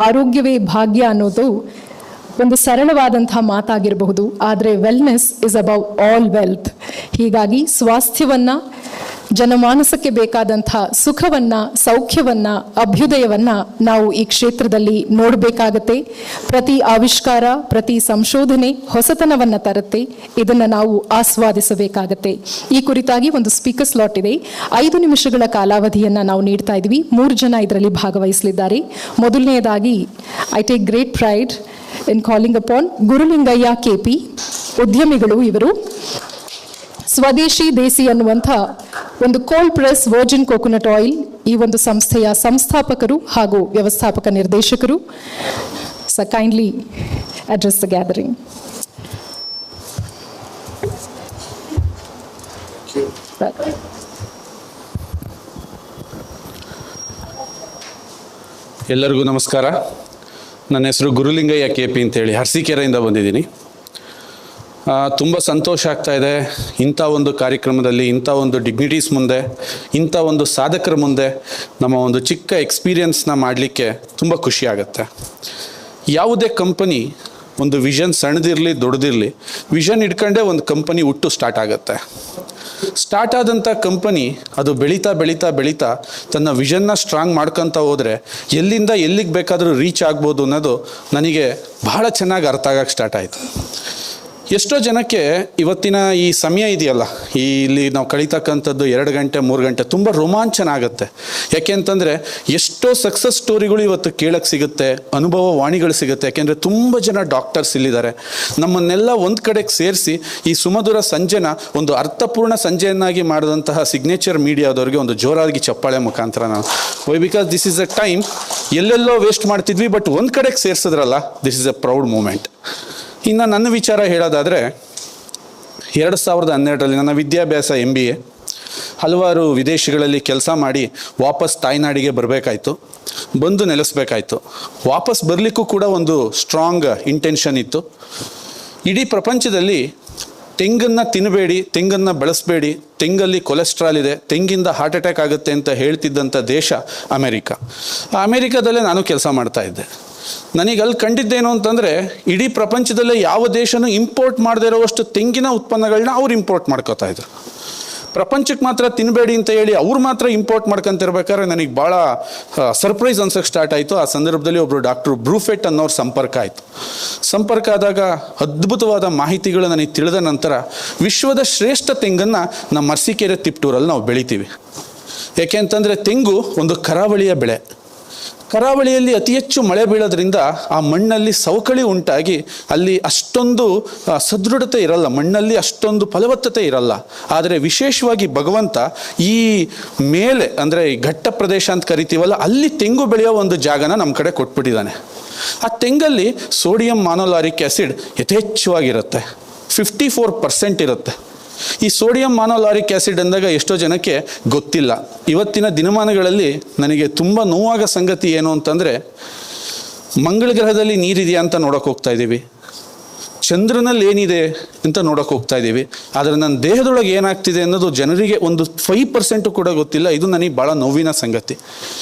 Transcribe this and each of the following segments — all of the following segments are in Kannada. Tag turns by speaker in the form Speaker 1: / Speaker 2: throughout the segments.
Speaker 1: ಆರೋಗ್ಯವೇ ಭಾಗ್ಯ ಅನ್ನೋದು ಒಂದು ಸರಳವಾದಂತಹ ಮಾತಾಗಿರಬಹುದು, ಆದರೆ wellness is above all wealth. ಹೀಗಾಗಿ ಸ್ವಾಸ್ಥ್ಯವನ್ನ, ಜನಮಾನಸಕ್ಕೆ ಬೇಕಾದಂತಹ ಸುಖವನ್ನ, ಸೌಖ್ಯವನ್ನ, ಅಭ್ಯುದಯವನ್ನ ನಾವು ಈ ಕ್ಷೇತ್ರದಲ್ಲಿ ನೋಡಬೇಕಾಗತ್ತೆ. ಪ್ರತಿ ಆವಿಷ್ಕಾರ, ಪ್ರತಿ ಸಂಶೋಧನೆ ಹೊಸತನವನ್ನ ತರುತ್ತೆ. ಇದನ್ನ ನಾವು ಆಸ್ವಾದಿಸಬೇಕಾಗತ್ತೆ. ಈ ಕುರಿತಾಗಿ ಒಂದು ಸ್ಪೀಕರ್ ಸ್ಲಾಟ್ ಇದೆ. 5 ನಿಮಿಷಗಳ ಕಾಲಾವಧಿಯನ್ನ ನಾವು ನೀಡ್ತಾ ಇದ್ವಿ. 3 ಜನ ಇದರಲ್ಲಿ ಭಾಗವಹಿಸಲಿದ್ದಾರೆ. ಮೊದಲನೆಯದಾಗಿ I take great pride in calling upon Gurulingaiah KP. ಉದ್ಯಮಿಗಳು ಇವರು. ಸ್ವದೇಶಿ ದೇಸಿ ಅನ್ನುವಂಥ ಒಂದು cold press Virgin coconut oil ಈ ಒಂದು ಸಂಸ್ಥೆಯ ಸಂಸ್ಥಾಪಕರು ಹಾಗೂ ವ್ಯವಸ್ಥಾಪಕ ನಿರ್ದೇಶಕರು. Kindly address the gathering.
Speaker 2: ಎಲ್ಲರಿಗೂ ನಮಸ್ಕಾರ. ನನ್ನ ಹೆಸರು ಗುರುಲಿಂಗಯ್ಯ KP ಅಂತೇಳಿ ಅರಸೀಕೆರೆಯಿಂದ ಬಂದಿದ್ದೀನಿ. ತುಂಬ ಸಂತೋಷ ಆಗ್ತಾ ಇದೆ ಇಂಥ ಒಂದು ಕಾರ್ಯಕ್ರಮದಲ್ಲಿ, ಇಂಥ ಒಂದು ಡಿಗ್ನಿಟೀಸ್ ಮುಂದೆ, ಇಂಥ ಒಂದು ಸಾಧಕರ ಮುಂದೆ ನಮ್ಮ ಒಂದು ಚಿಕ್ಕ ಎಕ್ಸ್ಪೀರಿಯನ್ಸ್ನ ಮಾಡಲಿಕ್ಕೆ ತುಂಬ ಖುಷಿ ಆಗುತ್ತೆ. ಯಾವುದೇ ಕಂಪನಿ ಒಂದು ವಿಷನ್ ಸಣ್ಣದಿರಲಿ ದೊಡ್ಡದಿರಲಿ, ವಿಷನ್ ಇಟ್ಕೊಂಡೇ ಒಂದು ಕಂಪನಿ ಹುಟ್ಟು ಸ್ಟಾರ್ಟ್ ಆಗುತ್ತೆ. ಸ್ಟಾರ್ಟ್ ಆದಂಥ ಕಂಪನಿ ಅದು ಬೆಳೀತಾ ಬೆಳೀತಾ ಬೆಳೀತಾ ತನ್ನ ವಿಷನ್ನ ಸ್ಟ್ರಾಂಗ್ ಮಾಡ್ಕೊತ ಹೋದರೆ ಎಲ್ಲಿಂದ ಎಲ್ಲಿಗೆ ಬೇಕಾದರೂ ರೀಚ್ ಆಗ್ಬೋದು ಅನ್ನೋದು ನನಗೆ ಬಹಳ ಚೆನ್ನಾಗಿ ಅರ್ಥ ಆಗಕ್ಕೆ ಸ್ಟಾರ್ಟ್ ಆಯಿತು. ಎಷ್ಟೋ ಜನಕ್ಕೆ ಇವತ್ತಿನ ಈ ಸಮಯ ಇದೆಯಲ್ಲ, ಇಲ್ಲಿ ನಾವು ಕಳೀತಕ್ಕಂಥದ್ದು 2 ಗಂಟೆ 3 ಗಂಟೆ ತುಂಬ ರೋಮಾಂಚನ ಆಗುತ್ತೆ. ಯಾಕೆ ಅಂತಂದರೆ ಎಷ್ಟೋ ಸಕ್ಸಸ್ ಸ್ಟೋರಿಗಳು ಇವತ್ತು ಕೇಳಕ್ಕೆ ಸಿಗುತ್ತೆ, ಅನುಭವ ವಾಣಿಗಳು ಸಿಗುತ್ತೆ. ಯಾಕೆಂದರೆ ತುಂಬ ಜನ ಡಾಕ್ಟರ್ಸ್ ಇಲ್ಲಿದ್ದಾರೆ. ನಮ್ಮನ್ನೆಲ್ಲ ಒಂದು ಕಡೆಗೆ ಸೇರಿಸಿ ಈ ಸುಮಧುರ ಸಂಜೆನ ಒಂದು ಅರ್ಥಪೂರ್ಣ ಸಂಜೆಯನ್ನಾಗಿ ಮಾಡಿದಂತಹ ಸಿಗ್ನೇಚರ್ ಮೀಡಿಯಾದವ್ರಿಗೆ ಒಂದು ಜೋರಾಗಿ ಚಪ್ಪಾಳೆ ಮುಖಾಂತರ ನಾನು because this is a time ಎಲ್ಲೆಲ್ಲೋ ವೇಸ್ಟ್ ಮಾಡ್ತಿದ್ವಿ, ಬಟ್ ಒಂದು ಕಡೆಗೆ ಸೇರಿಸಿದ್ರಲ್ಲ, this is a proud moment. ಇನ್ನು ನನ್ನ ವಿಚಾರ ಹೇಳೋದಾದರೆ 2012ರಲ್ಲಿ ನನ್ನ ವಿದ್ಯಾಭ್ಯಾಸ MBA. ಹಲವಾರು ವಿದೇಶಗಳಲ್ಲಿ ಕೆಲಸ ಮಾಡಿ ವಾಪಸ್ ತಾಯ್ನಾಡಿಗೆ ಬರಬೇಕಾಯ್ತು, ಬಂದು ನೆಲೆಸಬೇಕಾಯ್ತು. ವಾಪಸ್ ಬರಲಿಕ್ಕೂ ಕೂಡ ಒಂದು ಸ್ಟ್ರಾಂಗ್ ಇಂಟೆನ್ಷನ್ ಇತ್ತು. ಇಡೀ ಪ್ರಪಂಚದಲ್ಲಿ ತೆಂಗನ್ನು ತಿನ್ನಬೇಡಿ, ತೆಂಗನ್ನು ಬಳಸಬೇಡಿ, ತೆಂಗಲ್ಲಿ ಕೊಲೆಸ್ಟ್ರಾಲ್ ಇದೆ, ತೆಂಗಿಂದ ಹಾರ್ಟ್ ಅಟ್ಯಾಕ್ ಆಗುತ್ತೆ ಅಂತ ಹೇಳ್ತಿದ್ದಂಥ ದೇಶ ಅಮೆರಿಕ. ಆ ಅಮೆರಿಕದಲ್ಲೇ ನಾನು ಕೆಲಸ ಮಾಡ್ತಾ ಇದ್ದೆ. ನನಗೆ ಅಲ್ಲಿ ಕಂಡಿದ್ದೇನು ಅಂತಂದರೆ, ಇಡೀ ಪ್ರಪಂಚದಲ್ಲೇ ಯಾವ ದೇಶನೂ ಇಂಪೋರ್ಟ್ ಮಾಡದೇ ಇರೋವಷ್ಟು ತೆಂಗಿನ ಉತ್ಪನ್ನಗಳನ್ನ ಅವ್ರು ಇಂಪೋರ್ಟ್ ಮಾಡ್ಕೋತಾ ಇದ್ರು. ಪ್ರಪಂಚಕ್ಕೆ ಮಾತ್ರ ತಿನ್ನಬೇಡಿ ಅಂತ ಹೇಳಿ ಅವ್ರು ಮಾತ್ರ ಇಂಪೋರ್ಟ್ ಮಾಡ್ಕೊಂತಿರ್ಬೇಕಾದ್ರೆ ನನಗೆ ಭಾಳ ಸರ್ಪ್ರೈಸ್ ಅನ್ಸೋಕ್ಕೆ ಸ್ಟಾರ್ಟ್ ಆಯಿತು. ಆ ಸಂದರ್ಭದಲ್ಲಿ ಒಬ್ಬರು ಡಾಕ್ಟ್ರು ಬ್ರೂಫೆಟ್ ಅನ್ನೋರು ಸಂಪರ್ಕ ಆಯಿತು. ಸಂಪರ್ಕ ಆದಾಗ ಅದ್ಭುತವಾದ ಮಾಹಿತಿಗಳು ನನಗೆ ತಿಳಿದ ನಂತರ ವಿಶ್ವದ ಶ್ರೇಷ್ಠ ತೆಂಗನ್ನು ನಮ್ಮ ಅರಸೀಕೆರೆ ತಿಪ್ಟೂರಲ್ಲಿ ನಾವು ಬೆಳಿತೀವಿ. ಯಾಕೆ ಅಂತಂದರೆ ತೆಂಗು ಒಂದು ಕರಾವಳಿಯ ಬೆಳೆ. ಕರಾವಳಿಯಲ್ಲಿ ಅತಿ ಹೆಚ್ಚು ಮಳೆ ಬೀಳೋದ್ರಿಂದ ಆ ಮಣ್ಣಲ್ಲಿ ಸವಕಳಿ ಉಂಟಾಗಿ ಅಲ್ಲಿ ಅಷ್ಟೊಂದು ಸದೃಢತೆ ಇರಲ್ಲ, ಮಣ್ಣಲ್ಲಿ ಅಷ್ಟೊಂದು ಫಲವತ್ತತೆ ಇರಲ್ಲ. ಆದರೆ ವಿಶೇಷವಾಗಿ ಭಗವಂತ ಈ ಮೇಲೆ ಅಂದರೆ ಈ ಘಟ್ಟ ಪ್ರದೇಶ ಅಂತ ಕರಿತೀವಲ್ಲ, ಅಲ್ಲಿ ತೆಂಗು ಬೆಳೆಯೋ ಒಂದು ಜಾಗನ ನಮ್ಮ ಕಡೆ ಕೊಟ್ಬಿಟ್ಟಿದ್ದಾನೆ. ಆ ತೆಂಗಲ್ಲಿ ಸೋಡಿಯಂ ಮಾನೋಲಾರಿಕ್ ಆ್ಯಸಿಡ್ ಯಥೇಚ್ಛವಾಗಿರುತ್ತೆ, 54% ಇರುತ್ತೆ. ಈ ಸೋಡಿಯಂ ಮಾನೋಲಾರಿಕ್ ಆ್ಯಸಿಡ್ ಅಂದಾಗ ಎಷ್ಟೋ ಜನಕ್ಕೆ ಗೊತ್ತಿಲ್ಲ. ಇವತ್ತಿನ ದಿನಮಾನಗಳಲ್ಲಿ ನನಗೆ ತುಂಬ ನೋವಾಗೋ ಸಂಗತಿ ಏನು ಅಂತಂದರೆ, ಮಂಗಳ ಗ್ರಹದಲ್ಲಿ ನೀರಿದೆಯಾ ಅಂತ ನೋಡೋಕೆ ಹೋಗ್ತಾ ಇದ್ದೀವಿ, ಚಂದ್ರನಲ್ಲಿ ಏನಿದೆ ಅಂತ ನೋಡೋಕೆ ಹೋಗ್ತಾ ಇದ್ದೀವಿ. ಆದರೆ ನನ್ನ ದೇಹದೊಳಗೆ ಏನಾಗ್ತಿದೆ ಅನ್ನೋದು ಜನರಿಗೆ ಒಂದು 5% ಕೂಡ ಗೊತ್ತಿಲ್ಲ. ಇದು ನನಗೆ ಭಾಳ ನೋವಿನ ಸಂಗತಿ.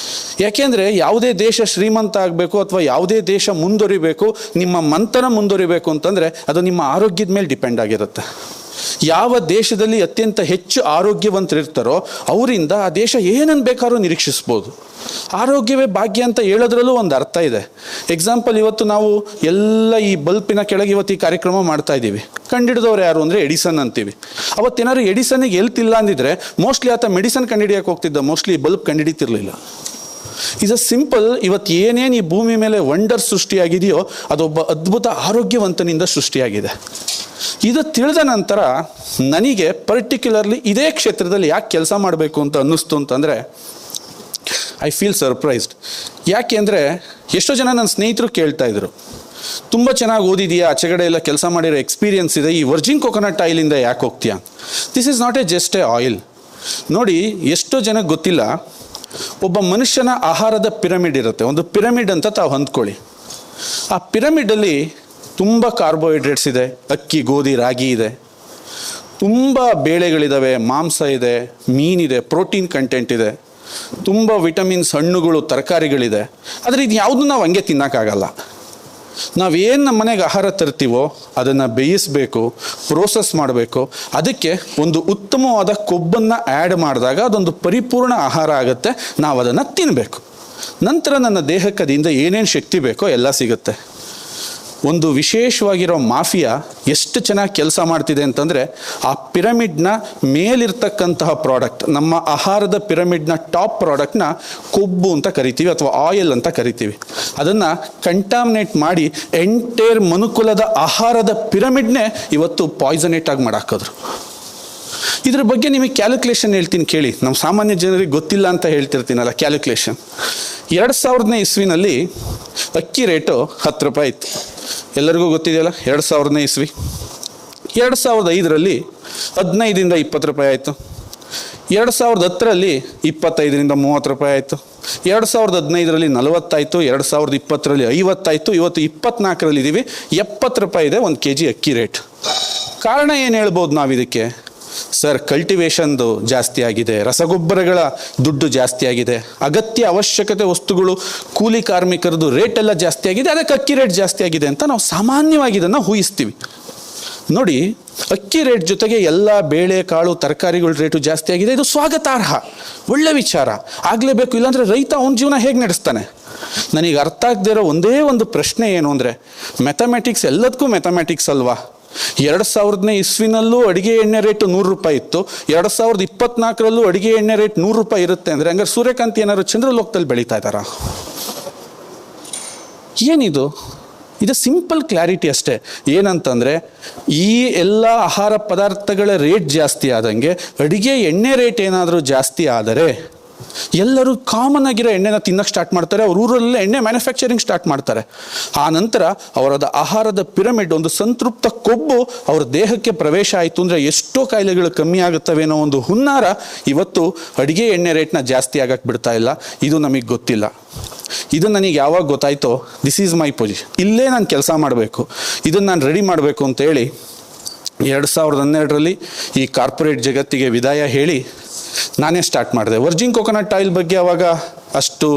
Speaker 2: ಯಾಕೆಂದರೆ ಯಾವುದೇ ದೇಶ ಶ್ರೀಮಂತ ಆಗಬೇಕು ಅಥವಾ ಯಾವುದೇ ದೇಶ ಮುಂದುವರಿಬೇಕು, ನಿಮ್ಮ ಮಂಥನ ಮುಂದುವರಿಬೇಕು ಅಂತಂದರೆ ಅದು ನಿಮ್ಮ ಆರೋಗ್ಯದ ಮೇಲೆ ಡಿಪೆಂಡ್ ಆಗಿರುತ್ತೆ. ಯಾವ ದೇಶದಲ್ಲಿ ಅತ್ಯಂತ ಹೆಚ್ಚು ಆರೋಗ್ಯವಂತರಿರ್ತಾರೋ ಅವರಿಂದ ಆ ದೇಶ ಏನನ್ನು ಬೇಕಾದ್ರೂ ನಿರೀಕ್ಷಿಸ್ಬೋದು. ಆರೋಗ್ಯವೇ ಭಾಗ್ಯ ಅಂತ ಹೇಳೋದ್ರಲ್ಲೂ ಒಂದು ಅರ್ಥ ಇದೆ. ಎಕ್ಸಾಂಪಲ್, ಇವತ್ತು ನಾವು ಎಲ್ಲ ಈ ಬಲ್ಪಿನ ಕೆಳಗೆ ಇವತ್ತು ಈ ಕಾರ್ಯಕ್ರಮ ಮಾಡ್ತಾ ಇದ್ದೀವಿ. ಕಂಡಿಡಿದವ್ರು ಯಾರು ಅಂದರೆ ಎಡಿಸನ್ ಅಂತೀವಿ. ಅವತ್ತೇನಾದ್ರು ಎಡಿಸನ್ನಿಗೆ ಹೆಲ್ತ್ ಇಲ್ಲ ಅಂದಿದ್ರೆ ಮೋಸ್ಟ್ಲಿ ಆತ ಮೆಡಿಸನ್ ಕಂಡಿಡಿಯೋಕೆ ಹೋಗ್ತಿದ್ದ, ಮೋಸ್ಟ್ಲಿ ಬಲ್ಬ್ ಕಂಡಿಡಿತಿರ್ಲಿಲ್ಲ. Is a simple. ಇವತ್ತು ಏನೇನು ಈ ಭೂಮಿ ಮೇಲೆ ವಂಡರ್ ಸೃಷ್ಟಿಯಾಗಿದೆಯೋ ಅದೊಬ್ಬ ಅದ್ಭುತ ಆರೋಗ್ಯವಂತನಿಂದ ಸೃಷ್ಟಿಯಾಗಿದೆ. ಇದು ತಿಳಿದ ನಂತರ ನನಗೆ ಪರ್ಟಿಕ್ಯುಲರ್ಲಿ ಇದೇ ಕ್ಷೇತ್ರದಲ್ಲಿ ಯಾಕೆ ಕೆಲಸ ಮಾಡಬೇಕು ಅಂತ ಅನ್ನಿಸ್ತು ಅಂತಂದರೆ, ಐ ಫೀಲ್ ಸರ್ಪ್ರೈಸ್ಡ್. ಯಾಕೆ ಅಂದರೆ ಎಷ್ಟೋ ಜನ ನನ್ನ ಸ್ನೇಹಿತರು ಕೇಳ್ತಾ ಇದ್ರು, ತುಂಬ ಚೆನ್ನಾಗಿ ಓದಿದೆಯಾ, ಆಚೆಗಡೆ ಎಲ್ಲ ಕೆಲಸ ಮಾಡಿರೋ ಎಕ್ಸ್ಪೀರಿಯನ್ಸ್ ಇದೆ, ಈ ವರ್ಜಿನ್ ಕೋಕೋನಟ್ ಆಯಿಲಿಂದ ಯಾಕೆ ಹೋಗ್ತೀಯಾ? This is not a just a oil. ನೋಡಿ, ಎಷ್ಟೋ ಜನಕ್ಕೆ ಗೊತ್ತಿಲ್ಲ, ಒಬ್ಬ ಮನುಷ್ಯನ ಆಹಾರದ ಪಿರಮಿಡ್ ಇರುತ್ತೆ. ಒಂದು ಪಿರಮಿಡ್ ಅಂತ ತಾವು ಅಂದ್ಕೊಳ್ಳಿ. ಆ ಪಿರಮಿಡಲ್ಲಿ ತುಂಬ ಕಾರ್ಬೋಹೈಡ್ರೇಟ್ಸ್ ಇದೆ, ಅಕ್ಕಿ, ಗೋಧಿ, ರಾಗಿ ಇದೆ, ತುಂಬ ಬೇಳೆಗಳಿದ್ದಾವೆ, ಮಾಂಸ ಇದೆ, ಮೀನಿದೆ, ಪ್ರೋಟೀನ್ ಕಂಟೆಂಟ್ ಇದೆ. ತುಂಬ ವಿಟಮಿನ್ಸ್, ಹಣ್ಣುಗಳು, ತರಕಾರಿಗಳಿದೆ. ಆದರೆ ಇದು ಯಾವುದು ನಾವು ಹಂಗೆ ತಿನ್ನೋಕ್ಕಾಗಲ್ಲ. ನಾವೇನು ನಮ್ಮ ಮನೆಗೆ ಆಹಾರ ತರ್ತೀವೋ ಅದನ್ನು ಬೇಯಿಸಬೇಕು, ಪ್ರೋಸೆಸ್ ಮಾಡಬೇಕು. ಅದಕ್ಕೆ ಒಂದು ಉತ್ತಮವಾದ ಕೊಬ್ಬನ್ನು ಆ್ಯಡ್ ಮಾಡಿದಾಗ ಅದೊಂದು ಪರಿಪೂರ್ಣ ಆಹಾರ ಆಗುತ್ತೆ. ನಾವು ಅದನ್ನು ತಿನ್ನಬೇಕು. ನಂತರ ನನ್ನ ದೇಹಕ್ಕೆ ಅದರಿಂದ ಏನೇನು ಶಕ್ತಿ ಬೇಕೋ ಎಲ್ಲ ಸಿಗುತ್ತೆ. ಒಂದು ವಿಶೇಷವಾಗಿರೋ ಮಾಫಿಯಾ ಎಷ್ಟು ಚೆನ್ನಾಗಿ ಕೆಲಸ ಮಾಡ್ತಿದೆ ಅಂತಂದರೆ, ಆ ಪಿರಮಿಡ್ನ ಮೇಲಿರ್ತಕ್ಕಂತಹ ಪ್ರಾಡಕ್ಟ್, ನಮ್ಮ ಆಹಾರದ ಪಿರಮಿಡ್ನ ಟಾಪ್ ಪ್ರಾಡಕ್ಟ್ನ ಕೊಬ್ಬು ಅಂತ ಕರಿತೀವಿ ಅಥವಾ ಆಯಿಲ್ ಅಂತ ಕರಿತೀವಿ. ಅದನ್ನು ಕಂಟಾಮಿನೇಟ್ ಮಾಡಿ ಎಂಟೈರ್ ಮನುಕುಲದ ಆಹಾರದ ಪಿರಮಿಡ್ನೇ ಇವತ್ತು ಪಾಯ್ಸನೇಟ್ ಆಗಿ ಮಾಡಾಕಿದ್ರು. ಇದ್ರ ಬಗ್ಗೆ ನಿಮಗೆ ಕ್ಯಾಲ್ಕುಲೇಷನ್ ಹೇಳ್ತೀನಿ ಕೇಳಿ. ನಮ್ಮ ಸಾಮಾನ್ಯ ಜನರಿಗೆ ಗೊತ್ತಿಲ್ಲ ಅಂತ ಹೇಳ್ತಿರ್ತೀನಲ್ಲ, ಕ್ಯಾಲ್ಕುಲೇಷನ್. 2000ನೇ ಇಸ್ವಿನಲ್ಲಿ ಅಕ್ಕಿ ರೇಟು 10 ರೂಪಾಯಿ ಇತ್ತು. ಎಲ್ಲರಿಗೂ ಗೊತ್ತಿದೆಯಲ್ಲ, 2000ನೇ ಇಸ್ವಿ. 2005ರಲ್ಲಿ 15ರಿಂದ 20 ರೂಪಾಯಿ ಆಯಿತು. 2010ರಲ್ಲಿ 25ರಿಂದ 30 ರೂಪಾಯಿ ಆಯಿತು. 2015ರಲ್ಲಿ 40 ಆಯಿತು. 2020ರಲ್ಲಿ 50 ಆಯಿತು. ಇವತ್ತು 24ರಲ್ಲಿ ಇದ್ದೀವಿ. 70 ರೂಪಾಯಿ ಇದೆ 1 kg ಅಕ್ಕಿ ರೇಟ್. ಕಾರಣ ಏನು ಹೇಳ್ಬೋದು ನಾವು ಇದಕ್ಕೆ? ಸರ್, ಕಲ್ಟಿವೇಷನ್ದು ಜಾಸ್ತಿ ಆಗಿದೆ, ರಸಗೊಬ್ಬರಗಳ ದುಡ್ಡು ಜಾಸ್ತಿ ಆಗಿದೆ, ಅಗತ್ಯ ಅವಶ್ಯಕತೆ ವಸ್ತುಗಳು, ಕೂಲಿ ಕಾರ್ಮಿಕರದು ರೇಟ್ ಎಲ್ಲ ಜಾಸ್ತಿ ಆಗಿದೆ, ಅದಕ್ಕೆ ಅಕ್ಕಿ ರೇಟ್ ಜಾಸ್ತಿ ಆಗಿದೆ ಅಂತ ನಾವು ಸಾಮಾನ್ಯವಾಗಿ ಇದನ್ನು ಊಹಿಸ್ತೀವಿ. ನೋಡಿ, ಅಕ್ಕಿ ರೇಟ್ ಜೊತೆಗೆ ಎಲ್ಲ ಬೇಳೆ, ಕಾಳು, ತರಕಾರಿಗಳ ರೇಟು ಜಾಸ್ತಿ ಆಗಿದೆ. ಇದು ಸ್ವಾಗತಾರ್ಹ, ಒಳ್ಳೆ ವಿಚಾರ, ಆಗಲೇಬೇಕು. ಇಲ್ಲಾಂದರೆ ರೈತ ಅವನ ಜೀವನ ಹೇಗೆ ನಡೆಸ್ತಾನೆ? ನನಗೆ ಅರ್ಥ ಆಗದೆ ಇರೋ ಒಂದೇ ಒಂದು ಪ್ರಶ್ನೆ ಏನು ಅಂದರೆ, ಮ್ಯಾಥಮೆಟಿಕ್ಸ್ ಎಲ್ಲದಕ್ಕೂ ಮ್ಯಾಥಮೆಟಿಕ್ಸ್ ಅಲ್ವಾ? 2000ನೇ ಇಸ್ವಿನಲ್ಲೂ ಅಡುಗೆ ಎಣ್ಣೆ ರೇಟ್ 100 ರೂಪಾಯಿ ಇತ್ತು. 2024ರಲ್ಲೂ ಅಡುಗೆ ಎಣ್ಣೆ ರೇಟ್ 100 ರೂಪಾಯಿ ಇರುತ್ತೆ ಅಂದರೆ ಹಂಗಾರೆ ಸೂರ್ಯಕಾಂತಿ ಏನಾದ್ರು ಚಂದ್ರಲೋಕದಲ್ಲಿ ಬೆಳೀತಾ ಇದ್ದಾರಾ? ಏನಿದು? ಇದು ಸಿಂಪಲ್ ಕ್ಲಾರಿಟಿ ಅಷ್ಟೇ. ಏನಂತಂದರೆ, ಈ ಎಲ್ಲ ಆಹಾರ ಪದಾರ್ಥಗಳ ರೇಟ್ ಜಾಸ್ತಿ ಆದಂಗೆ ಅಡುಗೆ ಎಣ್ಣೆ ರೇಟ್ ಏನಾದರೂ ಜಾಸ್ತಿ ಆದರೆ ಎಲ್ಲರೂ ಕಾಮನ್ ಆಗಿರೋ ಎಣ್ಣೆನ ತಿನ್ನಕ್ಕೆ ಸ್ಟಾರ್ಟ್ ಮಾಡ್ತಾರೆ. ಅವ್ರ ಊರಲ್ಲೇ ಎಣ್ಣೆ ಮ್ಯಾನುಫ್ಯಾಕ್ಚರಿಂಗ್ ಸ್ಟಾರ್ಟ್ ಮಾಡ್ತಾರೆ. ಆ ನಂತರ ಅವರದ ಆಹಾರದ ಪಿರಮಿಡ್, ಒಂದು ಸಂತೃಪ್ತ ಕೊಬ್ಬು ಅವ್ರ ದೇಹಕ್ಕೆ ಪ್ರವೇಶ ಆಯಿತು ಅಂದರೆ ಎಷ್ಟೋ ಕಾಯಿಲೆಗಳು ಕಮ್ಮಿ ಆಗುತ್ತವೆ ಅನ್ನೋ ಒಂದು ಹುನ್ನಾರ ಇವತ್ತು ಅಡುಗೆ ಎಣ್ಣೆ ರೇಟ್ನ ಜಾಸ್ತಿ ಆಗಕ್ಕೆ ಬಿಡ್ತಾ ಇಲ್ಲ. ಇದು ನಮಗೆ ಗೊತ್ತಿಲ್ಲ. ಇದು ನನಗೆ ಯಾವಾಗ ಗೊತ್ತಾಯ್ತೋ, ದಿಸ್ ಈಸ್ ಮೈ ಪೊಸಿಷನ್, ಇಲ್ಲೇ ನಾನು ಕೆಲಸ ಮಾಡಬೇಕು, ಇದನ್ನು ನಾನು ರೆಡಿ ಮಾಡಬೇಕು ಅಂತೇಳಿ 2012ರಲ್ಲಿ ಈ ಕಾರ್ಪೊರೇಟ್ ಜಗತ್ತಿಗೆ ವಿದಾಯ ಹೇಳಿ ನಾನೇ ಸ್ಟಾರ್ಟ್ ಮಾಡಿದೆ. ವರ್ಜಿನ್ ಕೊಕೊನಟ್ ಆಯಿಲ್ ಬಗ್ಗೆ ಅವಾಗ ಅಷ್ಟು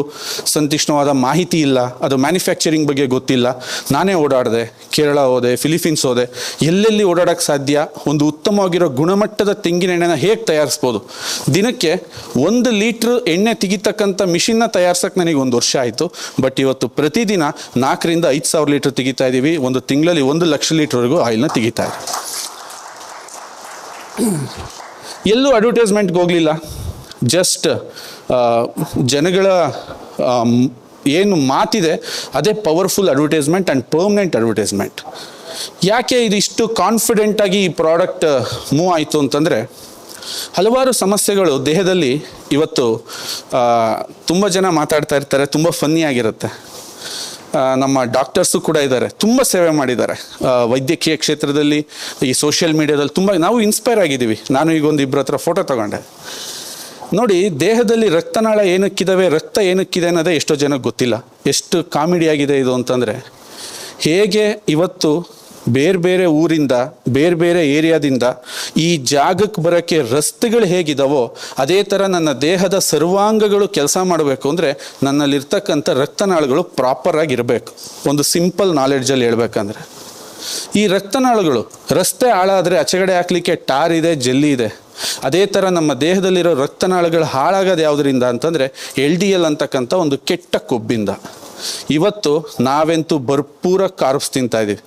Speaker 2: ಸಂತೀಕ್ಷ್ಣವಾದ ಮಾಹಿತಿ ಇಲ್ಲ, ಅದು ಮ್ಯಾನುಫ್ಯಾಕ್ಚರಿಂಗ್ ಬಗ್ಗೆ ಗೊತ್ತಿಲ್ಲ. ನಾನೇ ಓಡಾಡಿದೆ, ಕೇರಳ ಹೋದೆ, ಫಿಲಿಪೀನ್ಸ್ ಹೋದೆ, ಎಲ್ಲೆಲ್ಲಿ ಓಡಾಡೋಕ್ಕೆ ಸಾಧ್ಯ, ಒಂದು ಉತ್ತಮವಾಗಿರೋ ಗುಣಮಟ್ಟದ ತೆಂಗಿನ ಎಣ್ಣೆನ ಹೇಗೆ ತಯಾರಿಸ್ಬೋದು. ದಿನಕ್ಕೆ 1 ಲೀಟ್ರ್ ಎಣ್ಣೆ ತೆಗಿತಕ್ಕಂಥ ಮಿಷಿನ್ನ ತಯಾರ್ಸೋಕ್ಕೆ ನನಗೆ 1 ವರ್ಷ ಆಯಿತು. ಬಟ್ ಇವತ್ತು ಪ್ರತಿದಿನ 4ರಿಂದ 5 ಸಾವಿರ ಲೀಟ್ರ್ ತೆಗಿತಾ ಇದ್ದೀವಿ. ಒಂದು ತಿಂಗಳಲ್ಲಿ 1 ಲಕ್ಷ ಲೀಟ್ರ್ವರೆಗೂ ಆಯಿಲ್ನ ತೆಗಿತಾ ಇದೆ. ಎಲ್ಲೂ ಅಡ್ವರ್ಟೈಸ್ಮೆಂಟ್ಗೆ ಹೋಗಲಿಲ್ಲ. ಜಸ್ಟ್ ಜನಗಳ ಏನು ಮಾತಿದೆ ಅದೇ powerful advertisement and permanent advertisement. ಯಾಕೆ ಇದು ಇಷ್ಟು ಕಾನ್ಫಿಡೆಂಟಾಗಿ ಈ ಪ್ರಾಡಕ್ಟ್ ಮೂವ್ ಆಯಿತು ಅಂತಂದರೆ, ಹಲವಾರು ಸಮಸ್ಯೆಗಳು ದೇಹದಲ್ಲಿ ಇವತ್ತು ತುಂಬ ಜನ ಮಾತಾಡ್ತಾ ಇರ್ತಾರೆ, ತುಂಬ ಫನ್ನಿಯಾಗಿರುತ್ತೆ. ನಮ್ಮ ಡಾಕ್ಟರ್ಸು ಕೂಡ ಇದ್ದಾರೆ, ತುಂಬ ಸೇವೆ ಮಾಡಿದ್ದಾರೆ ವೈದ್ಯಕೀಯ ಕ್ಷೇತ್ರದಲ್ಲಿ, ಈ ಸೋಷಿಯಲ್ ಮೀಡಿಯಾದಲ್ಲಿ ತುಂಬ ನಾವು ಇನ್ಸ್ಪೈರ್ ಆಗಿದ್ದೀವಿ. ನಾನು ಈಗ ಒಂದು 2 ಹತ್ರ ಫೋಟೋ ತಗೊಂಡೆ. ನೋಡಿ, ದೇಹದಲ್ಲಿ ರಕ್ತನಾಳ ಏನಕ್ಕಿದ್ದಾವೆ, ರಕ್ತ ಏನಕ್ಕಿದೆ ಅನ್ನೋದೇ ಎಷ್ಟೋ ಜನಕ್ಕೆ ಗೊತ್ತಿಲ್ಲ. ಎಷ್ಟು ಕಾಮಿಡಿ ಆಗಿದೆ ಇದು ಅಂತಂದರೆ, ಹೇಗೆ ಇವತ್ತು ಬೇರೆ ಬೇರೆ ಊರಿಂದ, ಬೇರೆ ಬೇರೆ ಏರಿಯಾದಿಂದ ಈ ಜಾಗಕ್ಕೆ ಬರೋಕ್ಕೆ ರಸ್ತೆಗಳು ಹೇಗಿದಾವೋ ಅದೇ ಥರ ನನ್ನ ದೇಹದ ಸರ್ವಾಂಗಗಳು ಕೆಲಸ ಮಾಡಬೇಕು ಅಂದರೆ ನನ್ನಲ್ಲಿರ್ತಕ್ಕಂಥ ರಕ್ತನಾಳಗಳು ಪ್ರಾಪರಾಗಿರಬೇಕು. ಒಂದು ಸಿಂಪಲ್ ನಾಲೆಡ್ಜಲ್ಲಿ ಹೇಳ್ಬೇಕಂದ್ರೆ, ಈ ರಕ್ತನಾಳಗಳು ರಸ್ತೆ ಹಾಳಾದರೆ ಆಚೆಗಡೆ ಹಾಕಲಿಕ್ಕೆ ಟಾರ್ ಇದೆ, ಜಲ್ಲಿ ಇದೆ. ಅದೇ ಥರ ನಮ್ಮ ದೇಹದಲ್ಲಿರೋ ರಕ್ತನಾಳಗಳು ಹಾಳಾಗೋದು ಯಾವುದರಿಂದ ಅಂತಂದರೆ LDL ಅಂತಕ್ಕಂಥ ಒಂದು ಕೆಟ್ಟ ಕೊಬ್ಬಿಂದ. ಇವತ್ತು ನಾವಂತೂ ಭರ್ಪೂರ ಕಾರ್ಬ್ಸ್ ತಿಂತಾ ಇದ್ದೀವಿ.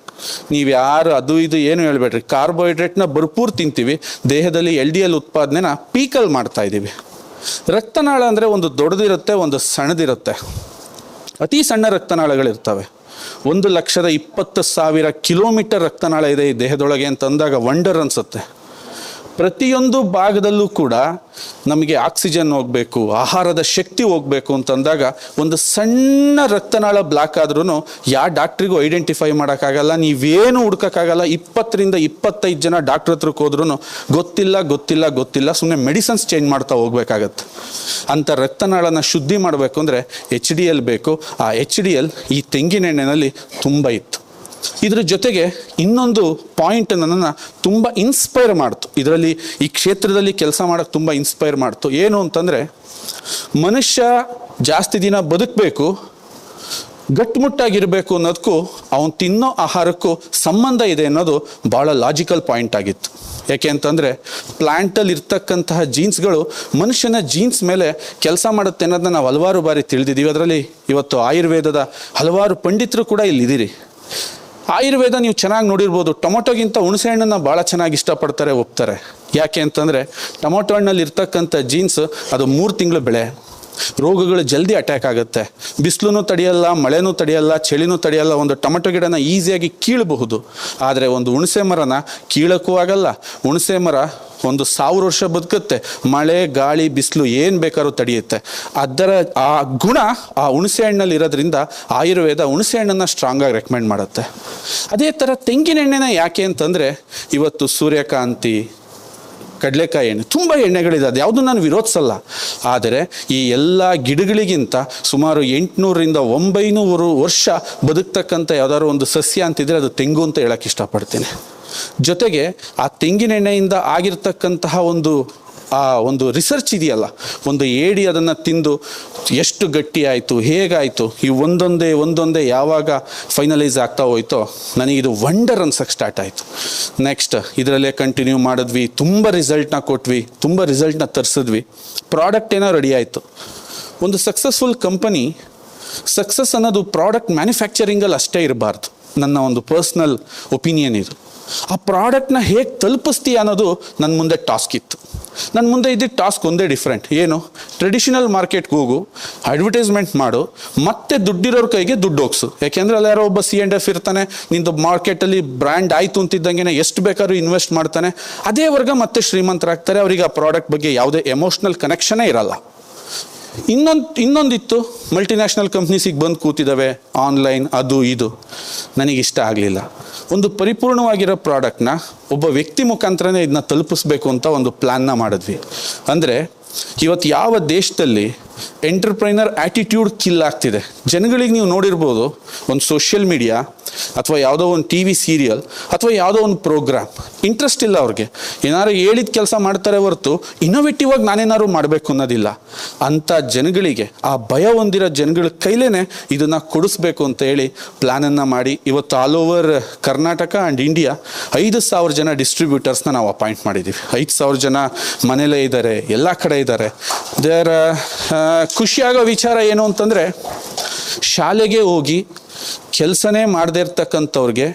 Speaker 2: ನೀವು ಯಾರು ಅದು ಇದು ಏನು ಹೇಳ್ಬೇಡ್ರಿ, ಕಾರ್ಬೋಹೈಡ್ರೇಟ್ನ ಭರ್ಪೂರ್ ತಿಂತೀವಿ, ದೇಹದಲ್ಲಿ LDL ಉತ್ಪಾದನೆನ ಪೀಕಲ್ ಮಾಡ್ತಾ ಇದ್ದೀವಿ. ರಕ್ತನಾಳ ಅಂದರೆ ಒಂದು ದೊಡ್ಡದಿರುತ್ತೆ, ಒಂದು ಸಣ್ಣದಿರುತ್ತೆ. ಅತಿ ಸಣ್ಣ ರಕ್ತನಾಳಗಳಿರ್ತವೆ. 1,20,000 ಕಿಲೋಮೀಟರ್ ರಕ್ತನಾಳ ಇದೆ ಈ ದೇಹದೊಳಗೆ ಅಂತಂದಾಗ ವಂಡರ್ ಅನಿಸುತ್ತೆ. ಪ್ರತಿಯೊಂದು ಭಾಗದಲ್ಲೂ ಕೂಡ ನಮಗೆ ಆಕ್ಸಿಜನ್ ಹೋಗಬೇಕು, ಆಹಾರದ ಶಕ್ತಿ ಹೋಗಬೇಕು ಅಂತಂದಾಗ ಒಂದು ಸಣ್ಣ ರಕ್ತನಾಳ ಬ್ಲಾಕ್ ಆದ್ರೂ ಯಾವ ಡಾಕ್ಟ್ರಿಗೂ ಐಡೆಂಟಿಫೈ ಮಾಡೋಕ್ಕಾಗಲ್ಲ, ನೀವೇನು ಹುಡ್ಕೋಕ್ಕಾಗಲ್ಲ. 20ರಿಂದ 25 ಜನ ಡಾಕ್ಟ್ರ್ ಹತ್ರಕ್ಕೆ ಹೋದ್ರೂ ಗೊತ್ತಿಲ್ಲ, ಸುಮ್ಮನೆ ಮೆಡಿಸನ್ಸ್ ಚೇಂಜ್ ಮಾಡ್ತಾ ಹೋಗ್ಬೇಕಾಗತ್ತೆ. ಅಂಥ ರಕ್ತನಾಳನ ಶುದ್ಧಿ ಮಾಡಬೇಕು ಅಂದರೆ HDL ಬೇಕು. ಆ HDL ಈ ತೆಂಗಿನ ಎಣ್ಣೆಯಲ್ಲಿ ತುಂಬ ಇತ್ತು. ಇದ್ರ ಜೊತೆಗೆ ಇನ್ನೊಂದು ಪಾಯಿಂಟ್ ನನ್ನನ್ನು ತುಂಬ ಇನ್ಸ್ಪೈರ್ ಮಾಡ್ತು, ಇದರಲ್ಲಿ ಈ ಕ್ಷೇತ್ರದಲ್ಲಿ ಕೆಲಸ ಮಾಡೋಕ್ಕೆ ತುಂಬ ಇನ್ಸ್ಪೈರ್ ಮಾಡ್ತು. ಏನು ಅಂತಂದರೆ, ಮನುಷ್ಯ ಜಾಸ್ತಿ ದಿನ ಬದುಕಬೇಕು, ಗಟ್ಟುಮುಟ್ಟಾಗಿರಬೇಕು ಅನ್ನೋದಕ್ಕೂ ಅವನು ತಿನ್ನೋ ಆಹಾರಕ್ಕೂ ಸಂಬಂಧ ಇದೆ ಅನ್ನೋದು ಭಾಳ ಲಾಜಿಕಲ್ ಪಾಯಿಂಟ್ ಆಗಿತ್ತು. ಯಾಕೆ ಅಂತಂದರೆ, ಪ್ಲ್ಯಾಂಟಲ್ಲಿ ಇರ್ತಕ್ಕಂತಹ ಜೀನ್ಸ್ಗಳು ಮನುಷ್ಯನ ಜೀನ್ಸ್ ಮೇಲೆ ಕೆಲಸ ಮಾಡುತ್ತೆ ಅನ್ನೋದನ್ನ ನಾವು ಹಲವಾರು ಬಾರಿ ತಿಳಿದಿದ್ದೀವಿ. ಅದರಲ್ಲಿ ಇವತ್ತು ಆಯುರ್ವೇದದ ಹಲವಾರು ಪಂಡಿತರು ಕೂಡ ಇಲ್ಲಿದ್ದೀರಿ. ಆಯುರ್ವೇದ ನೀವು ಚೆನ್ನಾಗಿ ನೋಡಿರ್ಬೋದು, ಟೊಮೊಟೊಗಿಂತ ಹುಣಸೆ ಹಣ್ಣನ್ನು ಭಾಳ ಚೆನ್ನಾಗಿ ಇಷ್ಟಪಡ್ತಾರೆ, ಒಪ್ತಾರೆ. ಯಾಕೆ ಅಂತಂದರೆ, ಟೊಮೊಟೊ ಹಣ್ಣಲ್ಲಿ ಇರ್ತಕ್ಕಂಥ ಜೀನ್ಸ್ ಅದು 3 ತಿಂಗಳು ಬೆಳೆ, ರೋಗಗಳು ಜಲ್ದಿ ಅಟ್ಯಾಕ್ ಆಗುತ್ತೆ, ಬಿಸಿಲೂ ತಡೆಯಲ್ಲ, ಮಳೆನೂ ತಡೆಯಲ್ಲ, ಚಳಿನೂ ತಡೆಯಲ್ಲ. ಒಂದು ಟೊಮೆಟೊ ಗಿಡನ ಈಸಿಯಾಗಿ ಕೀಳಬಹುದು, ಆದರೆ ಒಂದು ಹುಣಸೆ ಮರನ ಕೀಳಕ್ಕೂ ಆಗಲ್ಲ. ಹುಣಸೆ ಮರ 1000 ವರ್ಷ ಬದುಕುತ್ತೆ, ಮಳೆ ಗಾಳಿ ಬಿಸಿಲು ಏನು ಬೇಕಾದ್ರೂ ತಡೆಯುತ್ತೆ. ಅದರ ಆ ಗುಣ ಆ ಹುಣಸೆ ಹಣ್ಣಲ್ಲಿ ಇರೋದ್ರಿಂದ ಆಯುರ್ವೇದ ಹುಣಸೆ ಹಣ್ಣನ್ನು ಸ್ಟ್ರಾಂಗಾಗಿ ರೆಕಮೆಂಡ್ ಮಾಡುತ್ತೆ. ಅದೇ ಥರ ತೆಂಗಿನ ಎಣ್ಣೆನ ಯಾಕೆ ಅಂತಂದರೆ, ಇವತ್ತು ಸೂರ್ಯಕಾಂತಿ, ಕಡಲೆಕಾಯಿ ಎಣ್ಣೆ, ತುಂಬ ಎಣ್ಣೆಗಳಿದೆ, ಅದು ಯಾವುದು ನಾನು ವಿರೋಧಿಸಲ್ಲ. ಆದರೆ ಈ ಎಲ್ಲ ಗಿಡಗಳಿಗಿಂತ ಸುಮಾರು 800ರಿಂದ 900 ವರ್ಷ ಬದುಕ್ತಕ್ಕಂಥ ಯಾವ್ದಾದ್ರು ಒಂದು ಸಸ್ಯ ಅಂತಿದ್ರೆ ಅದು ತೆಂಗು ಅಂತ ಹೇಳಕ್ಕೆ ಇಷ್ಟಪಡ್ತೀನಿ. ಜೊತೆಗೆ ಆ ತೆಂಗಿನ ಎಣ್ಣೆಯಿಂದ ಆಗಿರ್ತಕ್ಕಂತಹ ಒಂದು ರಿಸರ್ಚ್ ಇದೆಯಲ್ಲ, ಒಂದು ಏಡಿ ಅದನ್ನು ತಿಂದು ಎಷ್ಟು ಗಟ್ಟಿ ಆಯಿತು, ಹೇಗಾಯಿತು, ಈ ಒಂದೊಂದೇ ಯಾವಾಗ ಫೈನಲೈಸ್ ಆಗ್ತಾ ಹೋಯ್ತೋ ನನಗಿದು ವಂಡರ್ ಅನ್ಸಕ್ಕೆ ಸ್ಟಾರ್ಟ್ ಆಯಿತು. ನೆಕ್ಸ್ಟ್ ಇದರಲ್ಲೇ ಕಂಟಿನ್ಯೂ ಮಾಡಿದ್ವಿ, ತುಂಬ ರಿಸಲ್ಟ್ನ ಕೊಟ್ವಿ, ತುಂಬ ರಿಸಲ್ಟ್ನ ತರಿಸಿದ್ವಿ, ಪ್ರಾಡಕ್ಟ್ ಏನೋ ರೆಡಿ ಆಯಿತು. ಒಂದು ಸಕ್ಸಸ್ಫುಲ್ ಕಂಪನಿ ಸಕ್ಸಸ್ ಅನ್ನೋದು ಪ್ರಾಡಕ್ಟ್ ಮ್ಯಾನುಫ್ಯಾಕ್ಚರಿಂಗಲ್ಲಿ ಅಷ್ಟೇ ಇರಬಾರ್ದು, ನನ್ನ ಒಂದು ಪರ್ಸ್ನಲ್ ಒಪಿನಿಯನ್ ಇದು. ಆ ಪ್ರಾಡಕ್ಟ್ನ ಹೇಗೆ ತಲುಪಿಸ್ತೀಯ ಅನ್ನೋದು ನನ್ನ ಮುಂದೆ ಟಾಸ್ಕ್ ಇತ್ತು. ನನ್ನ ಮುಂದೆ ಇದ್ದಿದ್ದ ಟಾಸ್ಕ್ ಒಂದೇ ಡಿಫ್ರೆಂಟ್. ಏನು? ಟ್ರೆಡಿಷನಲ್ ಮಾರ್ಕೆಟ್ಗೆ ಹೋಗು, ಅಡ್ವರ್ಟೈಸ್ಮೆಂಟ್ ಮಾಡು, ಮತ್ತೆ ದುಡ್ಡಿರೋರ ಕೈಗೆ ದುಡ್ಡು ಹೋಗ್ಸು. ಯಾಕೆಂದರೆ ಅಲ್ಲಿ ಯಾರೋ ಒಬ್ಬ C&F ಇರ್ತಾನೆ, ನಿಂದು ಮಾರ್ಕೆಟಲ್ಲಿ ಬ್ರ್ಯಾಂಡ್ ಆಯಿತು ಅಂತಿದ್ದಂಗೆ ಎಷ್ಟು ಬೇಕಾದ್ರೂ ಇನ್ವೆಸ್ಟ್ ಮಾಡ್ತಾನೆ, ಅದೇ ವರ್ಗ ಮತ್ತೆ ಶ್ರೀಮಂತರಾಗ್ತಾರೆ. ಅವರಿಗೆ ಆ ಪ್ರಾಡಕ್ಟ್ ಬಗ್ಗೆ ಯಾವುದೇ ಎಮೋಷ್ನಲ್ ಕನೆಕ್ಷನೇ ಇರಲ್ಲ. ಇನ್ನೊಂದಿತ್ತು, ಮಲ್ಟಿನ್ಯಾಷನಲ್ ಕಂಪ್ನೀಸಿಗೆ ಬಂದು ಕೂತಿದ್ದಾವೆ, ಆನ್ಲೈನ್ ಅದು ಇದು. ನನಗಿಷ್ಟ ಆಗಲಿಲ್ಲ. ಒಂದು ಪರಿಪೂರ್ಣವಾಗಿರೋ ಪ್ರಾಡಕ್ಟ್ನ ಒಬ್ಬ ವ್ಯಕ್ತಿ ಮುಖಾಂತರನೇ ಇದನ್ನ ತಲುಪಿಸ್ಬೇಕು ಅಂತ ಒಂದು ಪ್ಲ್ಯಾನ್ನ ಮಾಡಿದ್ವಿ. ಅಂದರೆ ಇವತ್ತು ಯಾವ ದೇಶದಲ್ಲಿ ಎಂಟರ್ಪ್ರೈನರ್ ಆ್ಯಟಿಟ್ಯೂಡ್ ಕಿಲ್ ಆಗ್ತಿದೆ, ಜನಗಳಿಗೆ ನೀವು ನೋಡಿರ್ಬೋದು, ಒಂದು ಸೋಷಿಯಲ್ ಮೀಡಿಯಾ ಅಥವಾ ಯಾವುದೋ ಒಂದು TV ಸೀರಿಯಲ್ ಅಥವಾ ಯಾವುದೋ ಒಂದು ಪ್ರೋಗ್ರಾಮ್ ಇಂಟ್ರೆಸ್ಟ್ ಇಲ್ಲ ಅವ್ರಿಗೆ, ಏನಾದ್ರು ಹೇಳಿದ ಕೆಲಸ ಮಾಡ್ತಾರೆ ಹೊರತು ಇನ್ನೋವೇಟಿವ್ ಆಗಿ ನಾನೇನಾದ್ರು ಮಾಡಬೇಕು ಅನ್ನೋದಿಲ್ಲ. ಅಂಥ ಜನಗಳಿಗೆ, ಆ ಭಯ ಹೊಂದಿರೋ ಜನಗಳ ಕೈಲೇ ಇದನ್ನು ಕೊಡಿಸ್ಬೇಕು ಅಂತ ಹೇಳಿ ಪ್ಲ್ಯಾನನ್ನು ಮಾಡಿ ಇವತ್ತು all over Karnataka and India 5,000 ಜನ ಡಿಸ್ಟ್ರಿಬ್ಯೂಟರ್ಸ್ನ ನಾವು ಅಪಾಯಿಂಟ್ ಮಾಡಿದ್ದೀವಿ. 5,000 ಜನ ಮನೇಲೇ ಇದ್ದಾರೆ, ಎಲ್ಲ ಕಡೆ ಇದ್ದಾರೆ. ಖುಷಿಯಾಗೋ ವಿಚಾರ ಏನು ಅಂತಂದರೆ, ಶಾಲೆಗೆ ಹೋಗಿ ಕೆಲಸನೇ ಮಾಡದೇ ಇರ್ತಕ್ಕಂಥವ್ರಿಗೆ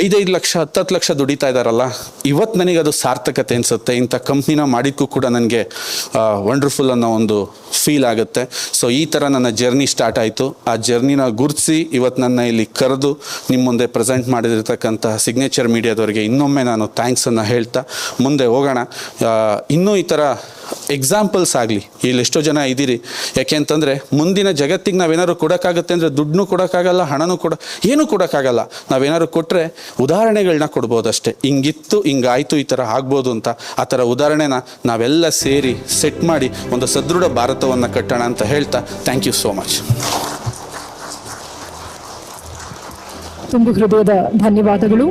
Speaker 2: 5-5 ಲಕ್ಷ 10 ಲಕ್ಷ ದುಡಿತಾ ಇದ್ದಾರಲ್ಲ, ಇವತ್ತು ನನಗೆ ಅದು ಸಾರ್ಥಕತೆ ಅನಿಸುತ್ತೆ. ಇಂಥ ಕಂಪ್ನಿನ ಮಾಡಿದ್ದಕ್ಕೂ ಕೂಡ ನನಗೆ ವಂಡರ್ಫುಲ್ ಅನ್ನೋ ಒಂದು ಫೀಲ್ ಆಗುತ್ತೆ. ಸೊ ಈ ಥರ ನನ್ನ ಜರ್ನಿ ಸ್ಟಾರ್ಟ್ ಆಯಿತು. ಆ ಜರ್ನಿನ ಗುರುತಿಸಿ ಇವತ್ತು ನನ್ನ ಇಲ್ಲಿ ಕರೆದು ನಿಮ್ಮ ಮುಂದೆ ಪ್ರೆಸೆಂಟ್ ಮಾಡಿದಿರ್ತಕ್ಕಂಥ ಸಿಗ್ನೇಚರ್ ಮೀಡಿಯಾದವರಿಗೆ ಇನ್ನೊಮ್ಮೆ ನಾನು ಥ್ಯಾಂಕ್ಸನ್ನು ಹೇಳ್ತಾ ಮುಂದೆ ಹೋಗೋಣ. ಇನ್ನೂ ಈ ಥರ ಎಕ್ಸಾಂಪಲ್ಸ್ ಆಗಲಿ, ಇಲ್ಲಿ ಎಷ್ಟೋ ಜನ ಇದ್ದೀರಿ. ಯಾಕೆ ಅಂತಂದರೆ ಮುಂದಿನ ಜಗತ್ತಿಗೆ ನಾವೇನಾದ್ರು ಕೊಡೋಕ್ಕಾಗುತ್ತೆ ಅಂದರೆ ದುಡ್ಡನ್ನೂ ಕೊಡೋಕ್ಕಾಗಲ್ಲ, ಹಣನೂ ಏನೂ ಕೊಡೋಕ್ಕಾಗಲ್ಲ. ನಾವೇನಾದ್ರು ಕೊಟ್ಟರೆ ಉದಾಹರಣೆಗಳನ್ನ ಕೊಡ್ಬೋದಷ್ಟೇ, ಹಿಂಗಿತ್ತು ಹಿಂಗಾಯಿತು ಈ ಥರ ಆಗ್ಬೋದು ಅಂತ. ಆ ಥರ ಉದಾಹರಣೆನ ನಾವೆಲ್ಲ ಸೇರಿ ಸೆಟ್ ಮಾಡಿ ಒಂದು ಸದೃಢ ಭಾರತವನ್ನು ಕಟ್ಟೋಣ ಅಂತ ಹೇಳ್ತಾ ಥ್ಯಾಂಕ್ ಯು ಸೋ ಮಚ್.
Speaker 1: ತುಂಬ ಹೃದಯದ ಧನ್ಯವಾದಗಳು.